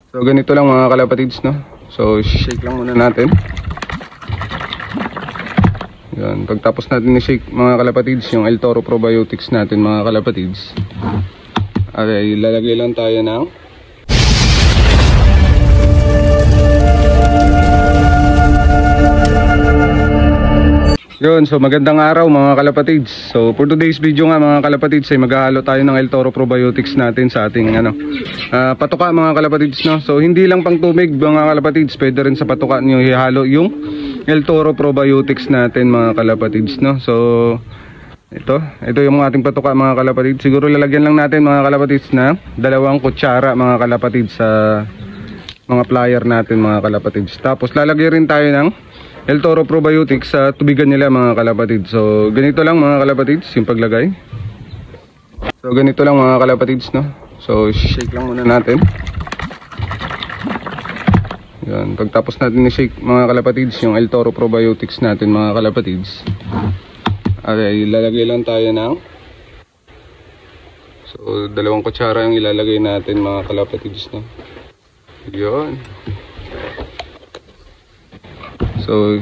So ganito lang mga kalapatids, no? So shake lang muna natin. Yan, pagtapos natin ni-shake mga kalapatids yung El Toro Probiotics natin mga kalapatids, ay lalagay lang tayo ng yun. So magandang araw mga kalapatids. So for today's video nga mga kalapatids ay maghahalo tayo ng El Toro Probiotics natin sa ating patuka mga kalapatids, no? So hindi lang pang tubig mga kalapatids, pwede rin sa patuka nyo ihalo yung El Toro Probiotics natin mga kalapatids, no? So ito yung ating patuka mga kalapatids. Siguro lalagyan lang natin mga kalapatids na 2 kutsara mga kalapatids sa mga plier natin mga kalapatids. Tapos lalagyan rin tayo ng El Toro Probiotics sa tubigan nila mga kalapatids. So ganito lang mga kalapatids yung paglagay. So ganito lang mga kalapatids, no? So shake lang muna natin. Yan, pagtapos natin ni-shake mga kalapatids yung El Toro Probiotics natin mga kalapatids, ay ilalagay lang tayo ng so 2 kutsara yung ilalagay natin mga kalapatids, no? Yun. So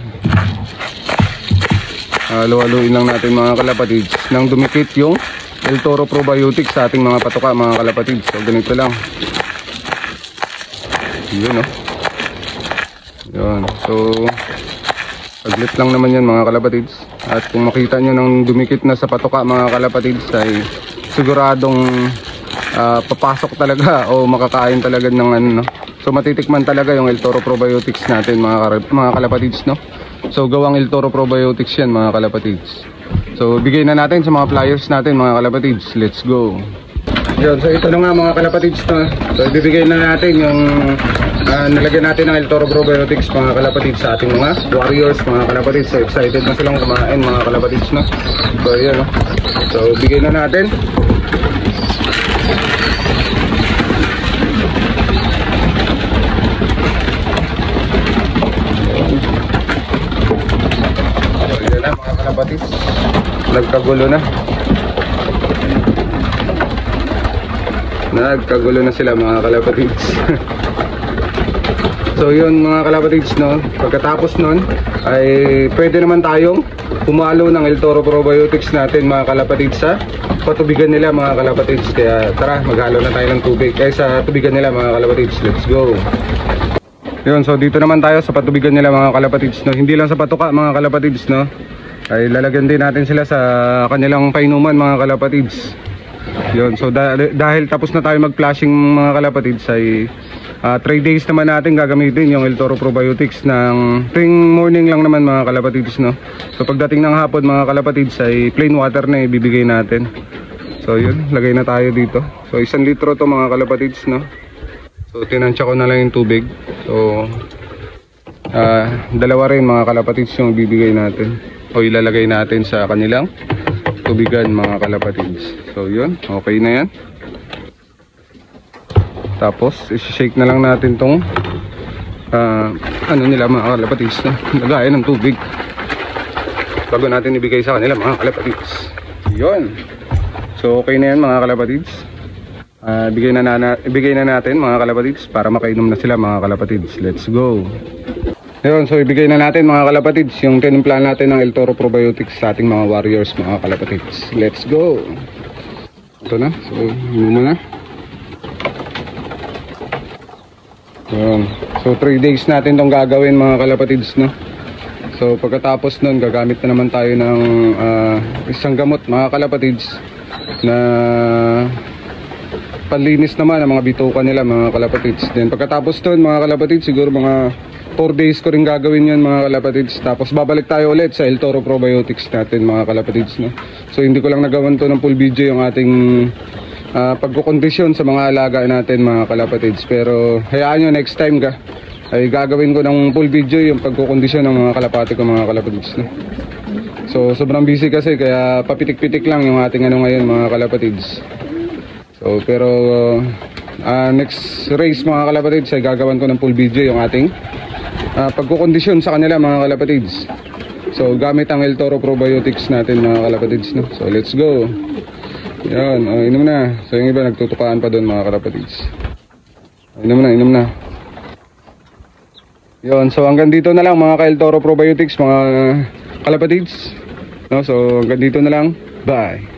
halo-haluin lang natin mga kalapatids nang dumikit yung El Toro Probiotics sa ating mga patuka mga kalapatids. So ganito lang. Yun, no? Yun. So saglit lang naman yan mga kalapatids. At kung makita nyo nang dumikit na sa patuka mga kalapatids ay siguradong papasok talaga o makakain talaga ng no? So matitikman talaga yung El Toro Probiotics natin mga kalapatids, no? So gawang El Toro Probiotics yan mga kalapatids. So bigay na natin sa mga pliers natin mga kalapatids. Let's go. Yun, so ito na nga mga kalapatids, no? So ibibigay na natin yung nalagyan natin ng El Toro Probiotics mga kalapatids sa ating mga warriors mga kalapatids. So excited na silang kumain mga kalapatids, no? So ayan, no? So bigay na natin. So ayan na mga kalapatids, nagkagulo na. Nagkagulo na sila mga kalapatids. So yun mga kalapatids, no? Pagkatapos nun ay pwede naman tayong humalo ng El Toro Probiotics natin mga kalapatids sa patubigan nila mga kalapatids. Kaya tara, maghalo na tayo ng tubig sa tubigan nila mga kalapatids. Let's go. Yun, so dito naman tayo sa patubigan nila mga kalapatids, no? Hindi lang sa patuka mga kalapatids, no? Ay lalagyan din natin sila sa kanilang painuman mga kalapatids. Yun, so dahil tapos na tayo mag-flashing mga kalapatids ay 3 days naman natin gagamitin yung El Toro Probiotics ng tuwing morning lang naman mga kalapatids, no? So pagdating ng hapon mga kalapatids ay plain water na ibibigay natin. So yun, lagay na tayo dito. So 1 litro to mga kalapatids, no? So tinansya ko na lang yung tubig. So 2 rin mga kalapatids yung ibibigay natin o ilalagay natin sa kanilang tubigan mga kalapatids. So yun, okay na yan. Tapos i-shake na lang natin tong nila mga kalapatids, na lagayan ng tubig bago natin ibigay sa kanila mga kalapatids. Yun. So okay na yan mga kalapatids. Ibigay na natin mga kalapatids para makainom na sila mga kalapatids. Let's go. Yun, so ibigay na natin mga kalapatids yung tinimplan natin ng El Toro Probiotics sa ating mga warriors mga kalapatids. Let's go. Ito na. So inom na. Yun. So 3 days natin tong gagawin mga kalapatids, no? So pagkatapos nun gagamit na naman tayo ng isang gamot mga kalapatids na panlinis naman ang mga bituka nila mga kalapatids. Then pagkatapos nun mga kalapatids, siguro mga 4 days ko rin gagawin yun mga kalapatids. Tapos babalik tayo ulit sa El Toro Probiotics natin mga kalapatids, no? So hindi ko lang nagawan to ng full video yung ating pagkukondisyon sa mga alaga natin mga kalapatids. Pero hayaan nyo, next time ay gagawin ko ng full video yung pagkukondisyon ng mga kalapati ko mga kalapatids, no? So sobrang busy kasi kaya papitik-pitik lang yung ating ngayon mga kalapatids. So pero next race mga kalapatids ay gagawan ko ng full video yung ating pagkukondisyon sa kanila mga kalapatids. So gamit ang El Toro Probiotics natin mga kalapatids, no? So let's go. Yan, inom na. So yung iba nagtutukaan pa doon mga kalapatids. Inom na, inom na. Yun, so hanggang dito na lang mga ka-El Toro Probiotics, mga kalapatids. No, so hanggang dito na lang. Bye.